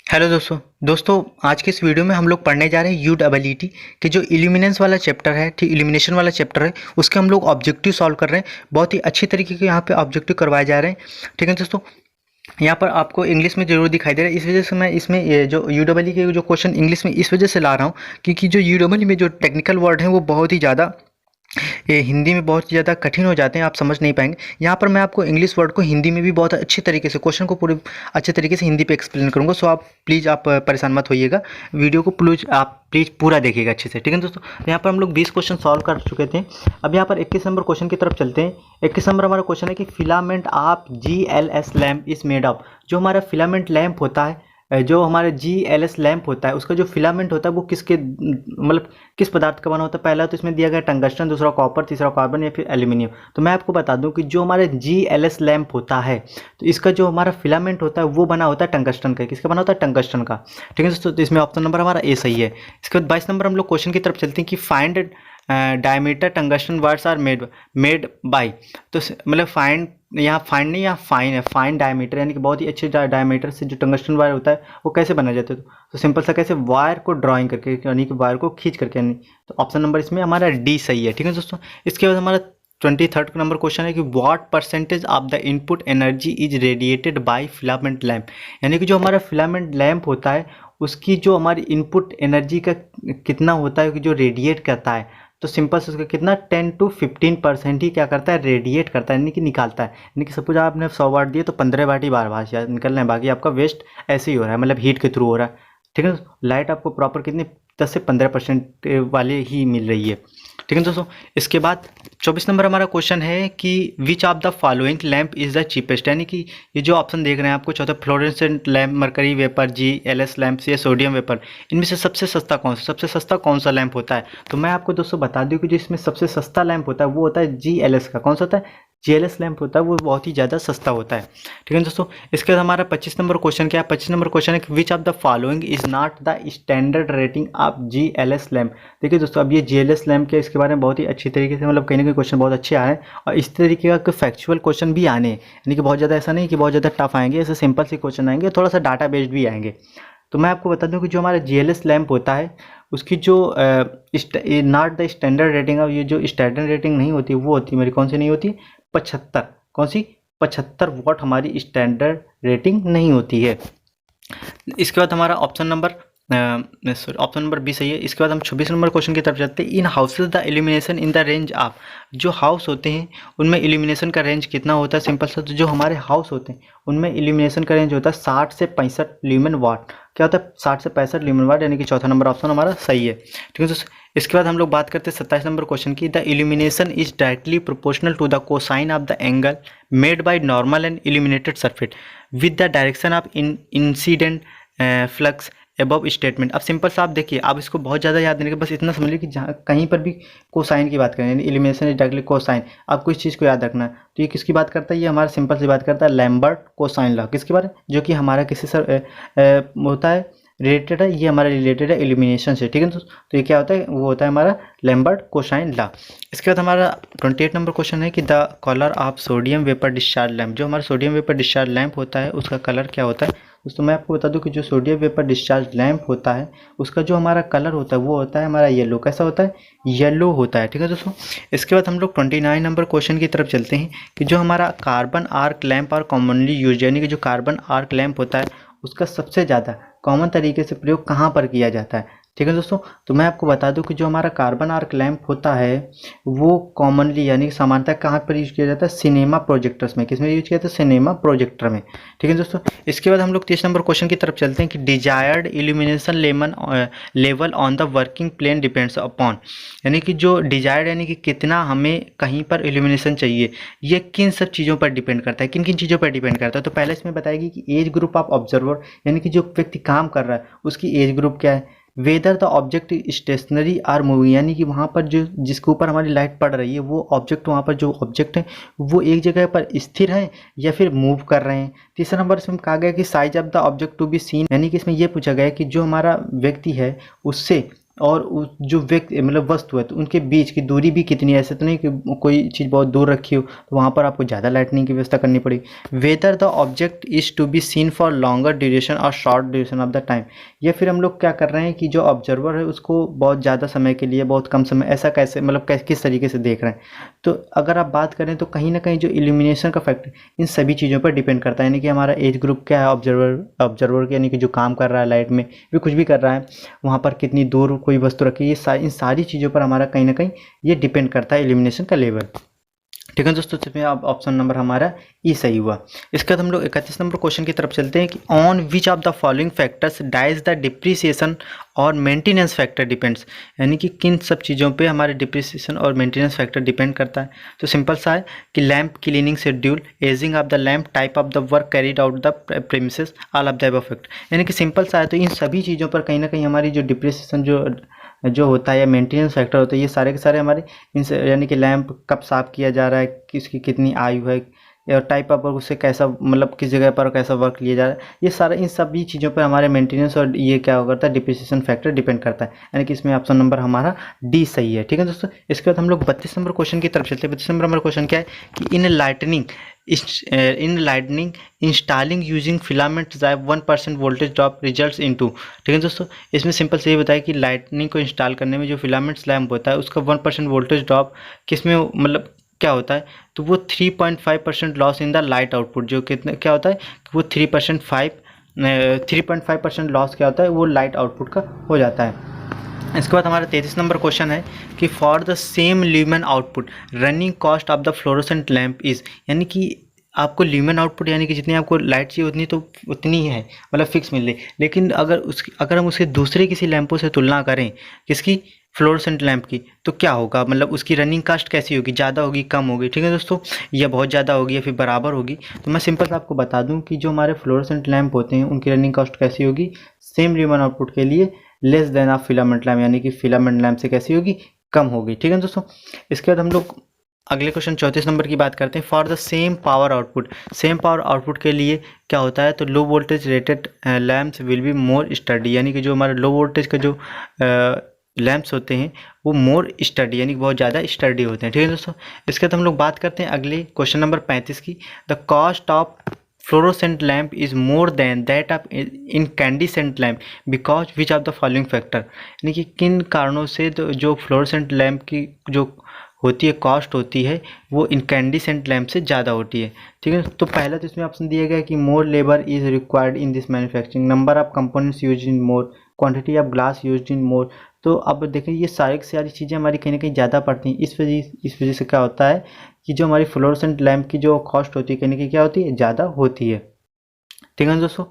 Hello दोस्तों आज के इस वीडियो में हम लोग पढ़ने जा रहे हैं UEET के जो इल्यूमिनेंस वाला चैप्टर है, ठीक, इल्यूमिनेशन वाला चैप्टर है, उसके हम लोग ऑब्जेक्टिव सॉल्व कर रहे हैं। बहुत ही अच्छी तरीके के यहाँ पे ऑब्जेक्टिव करवाए जा रहे हैं। ठीक है दोस्तों, यहाँ पर आपको इंग्लिश में जरूर दिखाई दे रहा है, इस वजह से मैं इसमें ये जो UEET के जो क्वेश्चन इंग्लिश में इस वजह से ला रहा हूँ क्योंकि जो UEET में जो टेक्निकल वर्ड हैं वो बहुत ही ज़्यादा ये हिंदी में बहुत ज़्यादा कठिन हो जाते हैं, आप समझ नहीं पाएंगे। यहाँ पर मैं आपको इंग्लिश वर्ड को हिंदी में भी बहुत अच्छी तरीके से क्वेश्चन को पूरे अच्छे तरीके से हिंदी पे एक्सप्लेन करूँगा। सो आप प्लीज़ आप परेशान मत होइएगा, वीडियो को प्लीज़ पूरा देखिएगा अच्छे से। ठीक है दोस्तों, यहाँ पर हम लोग 20 क्वेश्चन सॉल्व कर चुके थे। अब यहाँ पर 21 नंबर क्वेश्चन की तरफ चलते हैं। 21 नंबर हमारा क्वेश्चन है कि filament of GLS lamp is made of. जो हमारा फिलामेंट लैम्प होता है, जो हमारा GLS लैंप होता है, उसका जो फिलामेंट होता है वो किसके मतलब किस पदार्थ का बना होता है। पहला तो इसमें दिया गया टंगस्टन, दूसरा कॉपर, तीसरा कार्बन या फिर एल्यूमिनियम। तो मैं आपको बता दूं कि जो हमारे GLS लैंप होता है तो इसका जो हमारा फिलामेंट होता है वो बना होता है टंगस्टन का। किसका बना होता है? टंगस्टन का। ठीक है दोस्तों, तो इसमें ऑप्शन नंबर हमारा ए सही है। इसके बाद 22 नंबर हम लोग क्वेश्चन की तरफ चलते हैं कि find diameter tungsten wires are made by. तो मतलब फाइंड, यहाँ फाइंड नहीं, यहाँ फाइन है। फाइन डायमीटर यानी कि बहुत ही अच्छे डायमीटर से जो टंगस्टन वायर होता है वो कैसे बना जाता है? तो सिंपल सा कैसे, वायर को ड्राइंग करके यानी कि वायर को खींच करके यानी। तो ऑप्शन नंबर इसमें हमारा डी सही है। ठीक है दोस्तों, इसके बाद हमारा 23rd नंबर क्वेश्चन है कि what percentage of the input energy is radiated by filament lamp. यानी कि जो हमारा फिलामेंट लैम्प होता है उसकी जो हमारी इनपुट एनर्जी का कितना होता है कि जो रेडिएट करता है। तो सिंपल से उसका कितना 10 to 15% ही क्या करता है? रेडिएट करता है यानी कि निकालता है। यानी कि सपोज आपने 100 वाट दिए तो 15 वाट ही बार बार निकल रहे हैं, बाकी आपका वेस्ट ऐसे ही हो रहा है, मतलब हीट के थ्रू हो रहा है। ठीक है, लाइट आपको प्रॉपर कितनी 10 से 15% वाले ही मिल रही है। ठीक है दोस्तों, इसके बाद 24 नंबर हमारा क्वेश्चन है कि विच of the following lamp is the cheapest. यानी कि ये जो ऑप्शन देख रहे हैं आपको, चौथा fluorescent lamp, mercury vapour, GLS lamp या सोडियम वेपर, इनमें से सबसे सस्ता कौन सा, सबसे सस्ता कौन सा लैम्प होता है? तो मैं आपको दोस्तों बता दूं कि जो इसमें सबसे सस्ता लैम्प होता है वो होता है GLS का। कौन सा होता है? GLS लैम्प होता है, वो बहुत ही ज़्यादा सस्ता होता है। ठीक है दोस्तों, इसके बाद हमारा 25 नंबर क्वेश्चन क्या है? 25 नंबर क्वेश्चन है कि विच of the following is not the standard rating of GLS lamp. देखिए दोस्तों, अब ये GLS लैम्प के इसके बारे में बहुत ही अच्छी तरीके से मतलब कहीं ना कहीं क्वेश्चन बहुत अच्छे आ रहे हैं और इस तरीके का फैक्चुअल क्वेश्चन भी आने हैं। यानी कि बहुत ज़्यादा ऐसा नहीं कि बहुत ज़्यादा टफ आएंगे, ऐसे सिंपल से क्वेश्चन आएंगे, थोड़ा सा डाटा बेस्ड भी आएंगे। तो मैं आपको बता दूं कि जो हमारा GLS लैम्प होता है उसकी जो not the standard rating of, ये जो स्टैंडर्ड रेटिंग नहीं होती वो होती मेरी कौन सी नहीं होती? 75। कौन सी? 75 वाट हमारी स्टैंडर्ड रेटिंग नहीं होती है। इसके बाद हमारा option number option number B सही है। इसके बाद हम 26 नंबर क्वेश्चन की तरफ जाते हैं। इन houses the illumination in the range of. जो हाउस होते हैं उनमें इल्यूमिनेशन का रेंज कितना होता है? सिंपल सा, तो जो हमारे हाउस होते हैं उनमें इल्यूमिनेशन का रेंज होता है 60 से 65 ल्यूमेन वाट। क्या होता है? 60 से 65 ल्यूमेन वाट, यानी कि चौथा नंबर ऑप्शन हमारा सही है। ठीक है दोस्तों, इसके बाद हम लोग बात करते हैं 27 नंबर क्वेश्चन की। The illumination is directly proportional to the cosine of the angle made by normal and illuminated surface with the direction of incident flux above statement. अब सिंपल सा आप देखिए, आप इसको बहुत ज़्यादा याद नहीं, बस इतना समझ लीजिए कि जहाँ कहीं पर भी कोसाइन की बात करें यानी इल्यूमिनेशन इज डायरेक्टली कोसाइन, आपको इस चीज़ को याद रखना है। तो ये किसकी बात करता है? ये हमारा सिंपल सी बात करता है लैम्बर्ट कोसाइन लॉ। किसके बारे? जो कि हमारा किसी से होता है रिलेटेड है, ये हमारा रिलेटेड है इल्यूमिनेशन से। ठीक है दोस्तों, तो ये क्या होता है? वो होता है हमारा लैम्बर्ट कोसाइन लॉ। इसके बाद हमारा 28 नंबर क्वेश्चन है कि the colour of sodium vapour discharge lamp. जो हमारा सोडियम वेपर डिस्चार्ज लैम्प होता है उसका कलर क्या होता है? दोस्तों मैं आपको बता दूं कि जो सोडियम वेपर डिस्चार्ज लैम्प होता है उसका जो हमारा कलर होता है वो होता है हमारा येलो। कैसा होता है? येलो होता है। ठीक है दोस्तों, इसके बाद हम लोग 29 नंबर क्वेश्चन की तरफ चलते हैं कि जो हमारा carbon arc lamp are commonly use, यानी कि जो कार्बन आर्क लैम्प होता है उसका सबसे ज़्यादा कॉमन तरीके से प्रयोग कहाँ पर किया जाता है? ठीक है दोस्तों, तो मैं आपको बता दूं कि जो हमारा कार्बन आर्क लैम्प होता है वो कॉमनली यानी कि सामान्यतः कहाँ पर यूज किया जाता है? सिनेमा प्रोजेक्टर्स में। किसमें यूज किया जाता है? सिनेमा प्रोजेक्टर में। ठीक है दोस्तों, इसके बाद हम लोग 30 नंबर क्वेश्चन की तरफ चलते हैं कि desired illumination level on the working plane depends upon. यानी कि जो डिजायर्ड यानी कि कितना हमें कहीं पर इल्यूमिनेशन चाहिए, ये किन सब चीज़ों पर डिपेंड करता है, किन किन चीज़ों पर डिपेंड करता है? तो पहले इसमें बताएगी कि एज ग्रुप ऑफ ऑब्जर्वर, यानी कि जो व्यक्ति काम कर रहा है उसकी एज ग्रुप क्या है। Whether the object stationary or moving, यानी कि वहाँ पर जो जिसके ऊपर हमारी लाइट पड़ रही है वो ऑब्जेक्ट, वहाँ पर जो ऑब्जेक्ट है वो एक जगह पर स्थिर है या फिर मूव कर रहे हैं। तीसरा नंबर इसमें कहा गया कि size of the object to be seen, यानी कि इसमें ये पूछा गया कि जो हमारा व्यक्ति है उससे और जो व्यक्ति मतलब वस्तु है तो उनके बीच की दूरी भी कितनी है। ऐसे तो नहीं कि कोई चीज़ बहुत दूर रखी हो तो वहाँ पर आपको ज़्यादा लाइटनिंग की व्यवस्था करनी पड़ेगी। Whether the object is to be seen for longer duration और short duration of the time, या फिर हम लोग क्या कर रहे हैं कि जो ऑब्जर्वर है उसको बहुत ज़्यादा समय के लिए बहुत कम समय, ऐसा कैसे मतलब किस तरीके से देख रहे हैं। तो अगर आप बात करें तो कहीं ना कहीं जो इल्यूमिनेशन का फैक्टर इन सभी चीज़ों पर डिपेंड करता है, यानी कि हमारा एज ग्रुप क्या है, ऑब्जर्वर के यानी कि जो काम कर रहा है लाइट में भी कुछ भी कर रहा है, वहाँ पर कितनी दूर कोई वस्तु रखी है, ये इन सारी चीज़ों पर हमारा कहीं ना कहीं ये डिपेंड करता है इल्यूमिनेशन का लेवल। ठीक है दोस्तों, इसमें अब ऑप्शन नंबर हमारा ई सही हुआ। इसके बाद हम लोग 31 नंबर क्वेश्चन की तरफ चलते हैं कि on which of the following factors does the depreciation और मेंटेनेंस फैक्टर डिपेंड्स, यानी कि किन सब चीज़ों पे हमारे डिप्रिसिएशन और मेंटेनेंस फैक्टर डिपेंड करता है। तो सिंपल सा है कि lamp cleaning schedule, ageing of the lamp, type of the work carried out the premises, all of the above factor, यानी कि सिंपल सा है तो इन सभी चीज़ों पर कहीं ना कहीं हमारी जो डिप्रिसिएशन जो होता है या मेंटेनेंस फैक्टर होता है, ये सारे के सारे हमारे यानी कि लैंप कब साफ़ किया जा रहा है, किसकी कितनी आयु है, और टाइप ऑफ वर्क उससे कैसा मतलब किस जगह पर कैसा वर्क लिया जा रहा है, ये सारा इन सभी चीज़ों पर हमारे मेंटेनेंस और ये क्या करता है डिप्रिसिएशन फैक्टर डिपेंड करता है, यानी कि इसमें ऑप्शन नंबर हमारा डी सही है। ठीक है दोस्तों, इसके बाद हम लोग 32 नंबर क्वेश्चन की तरफ चलते हैं। 32 नंबर हमारा क्वेश्चन क्या है कि in lightning installing using filament drive 1% voltage drop results into. ठीक है दोस्तों, इसमें सिंपल से ये बताया कि लाइटनिंग को इंस्टॉल करने में जो फिलामेंट्स लैम्प होता है उसका 1% वोल्टेज ड्रॉप किस में मतलब क्या होता है, तो वो 3.5% loss in the light output, जो कितना क्या होता है कि वो 3.5% लॉस क्या होता है वो लाइट आउटपुट का हो जाता है। इसके बाद हमारा 33 नंबर क्वेश्चन है कि for the same lumen output running cost of the fluorescent lamp is, यानी कि आपको ल्यूमेन आउटपुट यानी कि जितनी आपको लाइट चाहिए उतनी तो उतनी ही है, मतलब फिक्स मिल रही, लेकिन अगर हम उसके दूसरे किसी लैंपों से तुलना करें, किसकी, फ्लोरोसेंट लैंप की, तो क्या होगा, मतलब उसकी रनिंग कास्ट कैसी होगी, ज़्यादा होगी कम होगी। ठीक है दोस्तों, या बहुत ज़्यादा होगी या फिर बराबर होगी। तो मैं सिंपल आपको बता दूं कि जो हमारे फ्लोरोसेंट लैंप होते हैं उनकी रनिंग कास्ट कैसी होगी, सेम ल्यूमेन आउटपुट के लिए less than of filament lamp, यानी कि फिलामेंट लैम्प से कैसी होगी, कम होगी। ठीक है दोस्तों, इसके बाद हम लोग अगले क्वेश्चन 34 नंबर की बात करते हैं। For the same power output के लिए क्या होता है, तो low voltage rated lamps will be more study, यानी कि जो हमारे लो वोल्टेज का जो लैम्प्स होते हैं वो मोर स्टडी यानी कि बहुत ज़्यादा स्टडी होते हैं। ठीक है दोस्तों, इसके बाद हम लोग बात करते हैं अगले क्वेश्चन नंबर 35 की। The cost of fluorescent lamp is more than that of incandescent lamp because which of the following factor, यानी कि किन कारणों से तो जो फ्लोरोसेंट लैम्प की जो होती है कॉस्ट होती है वो इनकैंडिसेंट लैम्प से ज़्यादा होती है। ठीक है, तो पहला तो इसमें ऑप्शन दिया गया है कि more labour is required in this manufacturing, number of components use in more, quantity of glass use in more. तो अब देखें ये सारी चीज़ें हमारी कहीं ना कहीं ज़्यादा पड़ती हैं, इस वजह से क्या होता है कि जो हमारी फ्लोरोसेंट लैम्प की जो कॉस्ट होती है कहीं ना कहीं क्या होती है, ज़्यादा होती है। ठीक है दोस्तों,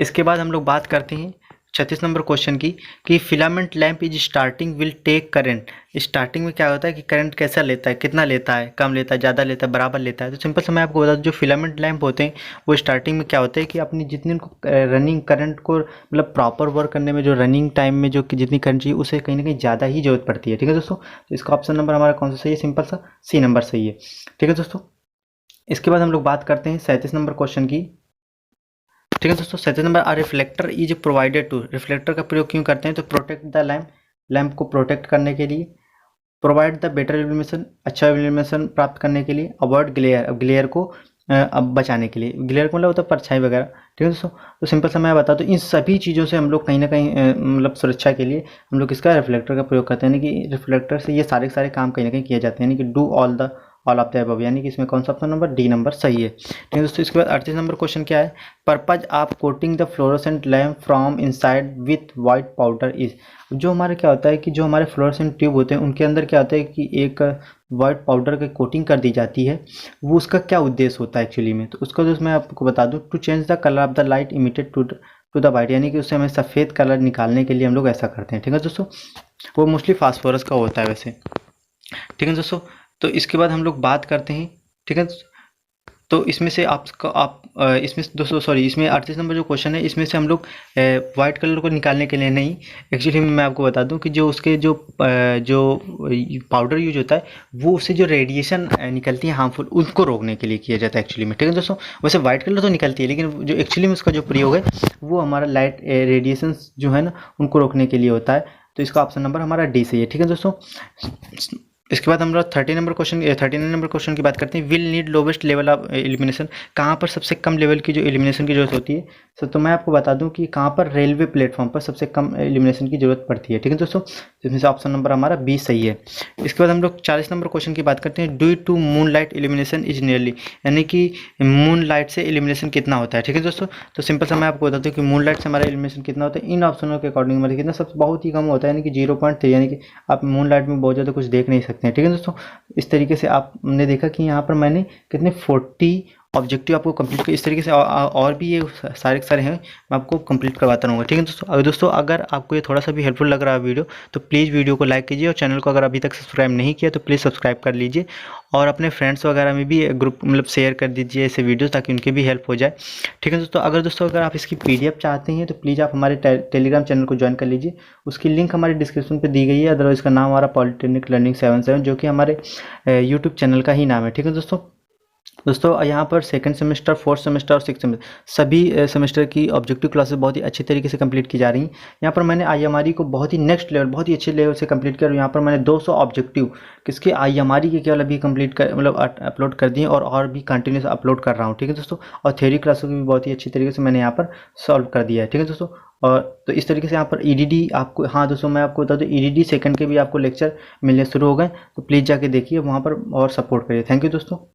इसके बाद हम लोग बात करते हैं 36 नंबर क्वेश्चन की कि filament lamp is starting will take current. Starting में क्या होता है कि करंट कैसा लेता है, कितना लेता है, कम लेता है, ज़्यादा लेता है, बराबर लेता है। तो सिंपल से मैं आपको बता दूं जो फिलामेंट लैम्प होते हैं वो स्टार्टिंग में क्या होता है कि अपनी जितनी उनको रनिंग करंट को मतलब प्रॉपर वर्क करने में जो रनिंग टाइम में जो जितनी करंट चाहिए उसे कहीं ना कहीं ज़्यादा ही जरूरत पड़ती है। ठीक है दोस्तों, तो इसका ऑप्शन नंबर हमारा कौन सा सही है, सिंपल सा सी नंबर सही है। ठीक है दोस्तों, इसके बाद हम लोग बात करते हैं 37 नंबर क्वेश्चन की। ठीक है दोस्तों, 37 number a reflector is provided to, reflector का प्रयोग क्यों करते हैं, तो प्रोटेक्ट द लैम्प को प्रोटेक्ट करने के लिए, प्रोवाइड द बेटर इल्यूमिनेशन, अच्छा इल्यूमिनेशन प्राप्त करने के लिए, अवॉइड ग्लेयर को अब बचाने के लिए, ग्लेयर को मतलब होता है परछाई वगैरह। ठीक है दोस्तों, तो सिंपल सा मैं बता दूं इन सभी चीज़ों से हम लोग कहीं ना कहीं मतलब सुरक्षा के लिए हम लोग इसका रिफ्लेक्टर का प्रयोग करते हैं, यानी कि रिफ्लेक्टर से ये सारे काम कहीं ना कहीं किए जाते हैं, यानी कि do all of the above, यानी कि इसमें कौन सा ऑप्शन नंबर डी नंबर सही है। ठीक है दोस्तों, इसके बाद 38 नंबर क्वेश्चन क्या है, purpose of coating the fluorescent lamp from inside with white powder is. जो हमारे क्या होता है कि जो हमारे फ्लोरोसेंट ट्यूब होते हैं उनके अंदर क्या होता है कि एक वाइट पाउडर की कोटिंग कर दी जाती है, वो उसका क्या उद्देश्य होता है एक्चुअली में, तो उसका जो मैं आपको बता दूं, to change the colour of the light emitted to the white, यानी कि उससे हमें सफ़ेद कलर निकालने के लिए हम लोग ऐसा करते हैं। ठीक है दोस्तों, वो मोस्टली फास्फोरस का होता है वैसे। ठीक है दोस्तों, तो इसके बाद हम लोग बात करते हैं। ठीक है, तो इसमें से इसमें दोस्तों सॉरी इसमें 38 नंबर जो क्वेश्चन है इसमें से हम लोग वाइट कलर को निकालने के लिए नहीं, एक्चुअली मैं आपको बता दूं कि जो उसके जो पाउडर यूज होता है वो उससे जो रेडिएशन निकलती है हार्मफुल उनको रोकने के लिए किया जाता है एक्चुअली में। ठीक है दोस्तों, वैसे वाइट कलर तो निकलती है लेकिन जो एक्चुअली में उसका जो प्रयोग है वो हमारा लाइट रेडिएशन जो है ना उनको रोकने के लिए होता है। तो इसका ऑप्शन नंबर हमारा डी सही है। ठीक है दोस्तों, इसके बाद हम लोग 39 नंबर क्वेश्चन की बात करते हैं। Will need lowest level of elimination, कहाँ पर सबसे कम लेवल की जो एलिमिनेशन की जरूरत होती है। तो मैं आपको बता दूं कि कहाँ पर रेलवे प्लेटफॉर्म पर सबसे कम एलिमिनेशन की जरूरत पड़ती है। ठीक है दोस्तों, इसमें से ऑप्शन नंबर हमारा बी सही है। इसके बाद हम लोग 40 नंबर क्वेश्चन की बात करते हैं। Due to moon light elimination is nearly, यानी कि मून लाइट से एलिमिनेशन कितना होता है। ठीक है दोस्तों, तो सिंपल सा मैं आपको बताता हूँ कि मून लाइट से हमारा एलिमिनेशन कितना होता है। इन ऑप्शनों के अकॉर्डिंग हमारे कितना सबसे बहुत ही कम होता है, यानी कि 0.3, यानी कि आप मून लाइट में बहुत ज़्यादा कुछ देख नहीं सकते हैं। ठीक है दोस्तों, इस तरीके से आपने देखा कि यहाँ पर मैंने कितने 40 ऑब्जेक्टिव आपको कंप्लीट कर, इस तरीके से और भी ये सारे सारे हैं, मैं आपको कंप्लीट करवाता रहूँगा। ठीक है दोस्तों, अगर आपको ये थोड़ा सा भी हेल्पफुल लग रहा है वीडियो, तो प्लीज़ वीडियो को लाइक कीजिए और चैनल को अगर अभी तक सब्सक्राइब नहीं किया तो प्लीज़ सब्सक्राइब कर लीजिए और अपने फ्रेंड्स वगैरह में भी ग्रुप मतलब शेयर कर दीजिए ऐसे वीडियो, ताकि उनकी भी हेल्प हो जाए। ठीक है दोस्तों, अगर आप इसकी PDF चाहते हैं तो प्लीज़ आप हमारे टेलीग्राम चैनल को ज्वाइन कर लीजिए। उसकी लिंक हमारे डिस्क्रिप्शन पर दी गई है। अदरवाइज का नाम हमारा पॉलिटेक्निक लर्निंग 77, जो कि हमारे यूट्यूब चैनल का ही नाम है। ठीक है दोस्तों, यहाँ पर सेकंड सेमेस्टर, फोर्थ सेमेस्टर और सिक्स सेमेस्टर सभी सेमेस्टर की ऑब्जेक्टिव क्लासेस बहुत ही अच्छी तरीके से कंप्लीट की जा रही हैं। यहाँ पर मैंने IMRE को बहुत ही नेक्स्ट लेवल, बहुत ही अच्छे लेवल से कंप्लीट किया और यहाँ पर मैंने 200 ऑब्जेक्टिव किसके IMRE के केवल अभी कंप्लीट कर मतलब अपलोड कर दिए और भी कंटिन्यूस अपलोड कर रहा हूँ। ठीक है दोस्तों, और थ्योरी क्लासेस भी बहुत ही अच्छी तरीके से मैंने यहाँ पर सॉल्व कर दिया है। ठीक है दोस्तों, और तो इस तरीके से यहाँ पर EDD आपको, हाँ दोस्तों मैं आपको बता दूँ EDD सेकंड के भी आपको लेक्चर मिलने शुरू हो गए, तो प्लीज़ जाके देखिए वहाँ पर और सपोर्ट करिए। थैंक यू दोस्तों।